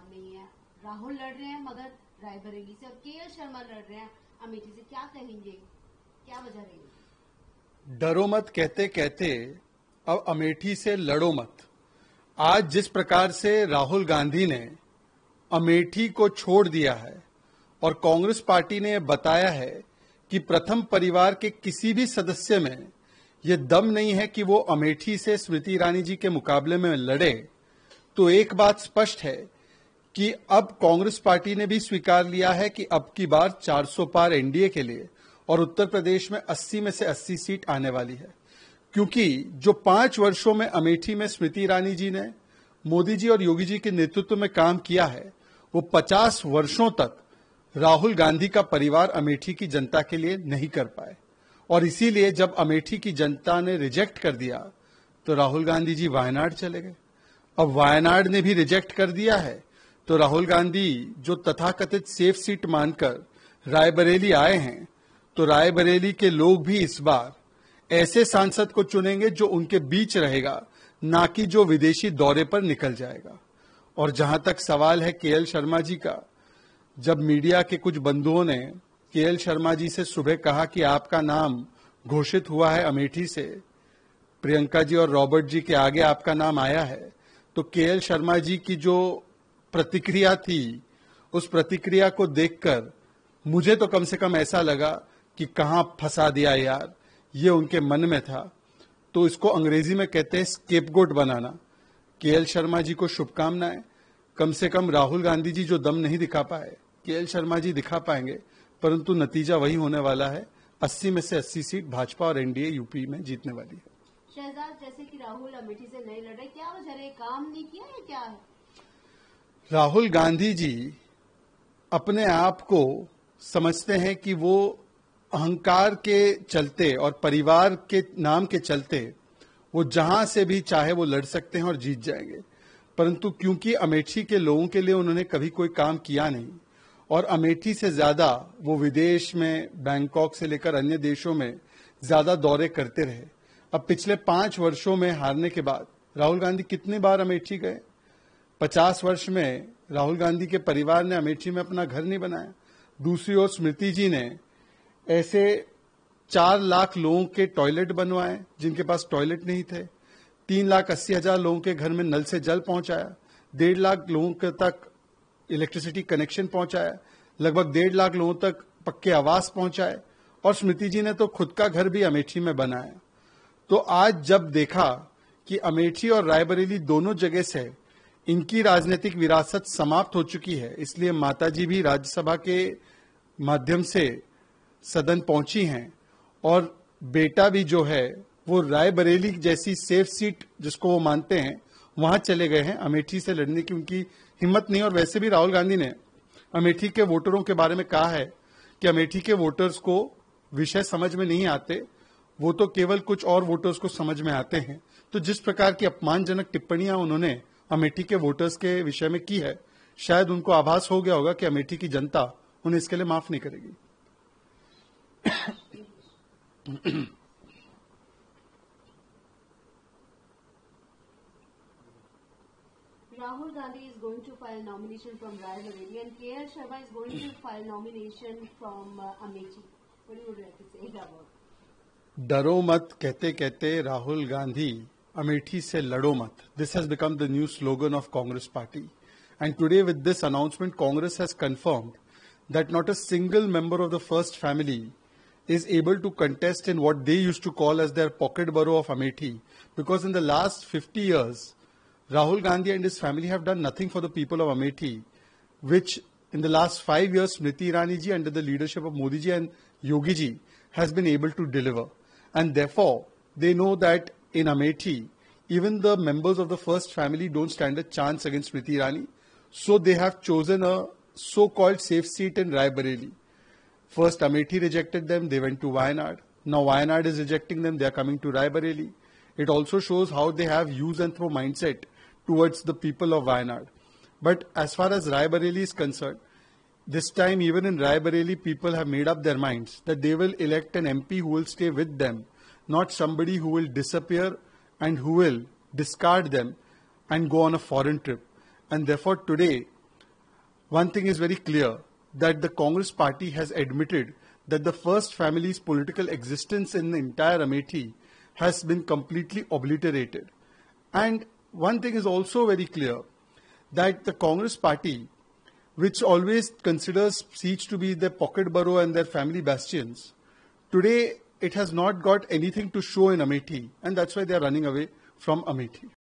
काम नहीं है। राहुल लड़ रहे हैं मगर रायबरेली से और केएल शर्मा लड़ रहे हैं अमेठी से। क्या कहेंगे, क्या वजह रहेगी? डरो मत कहते कहते अब अमेठी से लड़ो मत। आज जिस प्रकार से राहुल गांधी ने अमेठी को छोड़ दिया है और कांग्रेस पार्टी ने बताया है कि प्रथम परिवार के किसी भी सदस्य में यह दम नहीं है कि वो अमेठी से स्मृति ईरानी जी के मुकाबले में लड़े, तो एक बात स्पष्ट है कि अब कांग्रेस पार्टी ने भी स्वीकार लिया है कि अब की बार 400 पार एनडीए के लिए और उत्तर प्रदेश में 80 में से 80 सीट आने वाली है। क्योंकि जो 5 वर्षों में अमेठी में स्मृति ईरानी जी ने मोदी जी और योगी जी के नेतृत्व में काम किया है, वो 50 वर्षों तक राहुल गांधी का परिवार अमेठी की जनता के लिए नहीं कर पाए। और इसीलिए जब अमेठी की जनता ने रिजेक्ट कर दिया तो राहुल गांधी जी वायनाड चले गए। अब वायनाड ने भी रिजेक्ट कर दिया है तो राहुल गांधी जो तथाकथित सेफ सीट मानकर रायबरेली आए हैं, तो रायबरेली के लोग भी इस बार ऐसे सांसद को चुनेंगे जो उनके बीच रहेगा, ना कि जो विदेशी दौरे पर निकल जाएगा। और जहां तक सवाल है केएल शर्मा जी का, जब मीडिया के कुछ बंधुओं ने केएल शर्मा जी से सुबह कहा कि आपका नाम घोषित हुआ है अमेठी से, प्रियंका जी और रॉबर्ट जी के आगे आपका नाम आया है, तो केएल शर्मा जी की जो प्रतिक्रिया थी, उस प्रतिक्रिया को देखकर मुझे तो कम से कम ऐसा लगा कि कहां फंसा दिया यार, ये उनके मन में था। तो इसको अंग्रेजी में कहते हैं स्केपगोट बनाना। केएल शर्मा जी को शुभकामनाएं। कम से कम राहुल गांधी जी जो दम नहीं दिखा पाए, केएल शर्मा जी दिखा पाएंगे, परंतु नतीजा वही होने वाला है, 80 में से 80 सीट भाजपा और एनडीए यूपी में जीतने वाली है। शहजाद, जैसे कि राहुल अमेठी से नहीं लड़े, क्या वजह रही? काम नहीं किया या क्या है? राहुल गांधी जी अपने आप को समझते हैं कि वो अहंकार के चलते और परिवार के नाम के चलते वो जहां से भी चाहे वो लड़ सकते हैं और जीत जाएंगे। परंतु क्योंकि अमेठी के लोगों के लिए उन्होंने कभी कोई काम किया नहीं और अमेठी से ज्यादा वो विदेश में, बैंकॉक से लेकर अन्य देशों में ज्यादा दौरे करते रहे। अब पिछले 5 वर्षों में हारने के बाद राहुल गांधी कितनी बार अमेठी गए? 50 वर्ष में राहुल गांधी के परिवार ने अमेठी में अपना घर नहीं बनाया। दूसरी ओर स्मृति जी ने ऐसे 4 लाख लोगों के टॉयलेट बनवाए जिनके पास टॉयलेट नहीं थे, 3,80,000 लोगों के घर में नल से जल पहुंचाया, 1.5 लाख लोगों के तक इलेक्ट्रिसिटी कनेक्शन पहुंचाया, लगभग 1.5 लाख लोगों तक पक्के आवास पहुंचाए, और स्मृति जी ने तो खुद का घर भी अमेठी में बनाया। तो आज जब देखा कि अमेठी और रायबरेली दोनों जगह से इनकी राजनीतिक विरासत समाप्त हो चुकी है, इसलिए माताजी भी राज्यसभा के माध्यम से सदन पहुंची हैं और बेटा भी जो है वो रायबरेली जैसी सेफ सीट जिसको वो मानते हैं वहां चले गए हैं। अमेठी से लड़ने की उनकी हिम्मत नहीं। और वैसे भी राहुल गांधी ने अमेठी के वोटरों के बारे में कहा है कि अमेठी के वोटर्स को विषय समझ में नहीं आते, वो तो केवल कुछ और वोटर्स को समझ में आते हैं। तो जिस प्रकार की अपमानजनक टिप्पणियां उन्होंने अमेठी के वोटर्स के विषय में की है, शायद उनको आभास हो गया होगा कि अमेठी की जनता उन्हें इसके लिए माफ नहीं करेगी। Rahul Gandhi is going to file nomination from Raebareli and KL Sharma is going to file nomination from Amethi. What do you would like to say about? डरो मत कहते कहते राहुल गांधी अमेठी से लड़ो मत. This has become the new slogan of Congress party. And today with this announcement, Congress has confirmed that not a single member of the first family is able to contest in what they used to call as their pocket borough of Amethi. Because in the last 50 years, Rahul Gandhi and his family have done nothing for the people of Amethi, which in the last 5 years, Smriti Irani ji under the leadership of Modi ji and Yogi ji has been able to deliver. And therefore, they know that in Amethi, even the members of the first family don't stand a chance against Smriti Irani. So they have chosen a so-called safe seat in Raebareli. First, Amethi rejected them, they went to Wayanad. Now Wayanad is rejecting them, they are coming to Raebareli. It also shows how they have use and throw mindset towards the people of Wayanad. But as far as Raebareli is concerned, this time even in Raebareli, people have made up their minds that they will elect an MP who will stay with them, not somebody who will disappear and who will discard them and go on a foreign trip. And therefore today, one thing is very clear, that the Congress party has admitted that the first family's political existence in the entire Amethi has been completely obliterated. And one thing is also very clear, that the Congress party, which always considers seats to be their pocket borough and their family bastions, today it has not got anything to show in Amethi, and that's why they are running away from Amethi.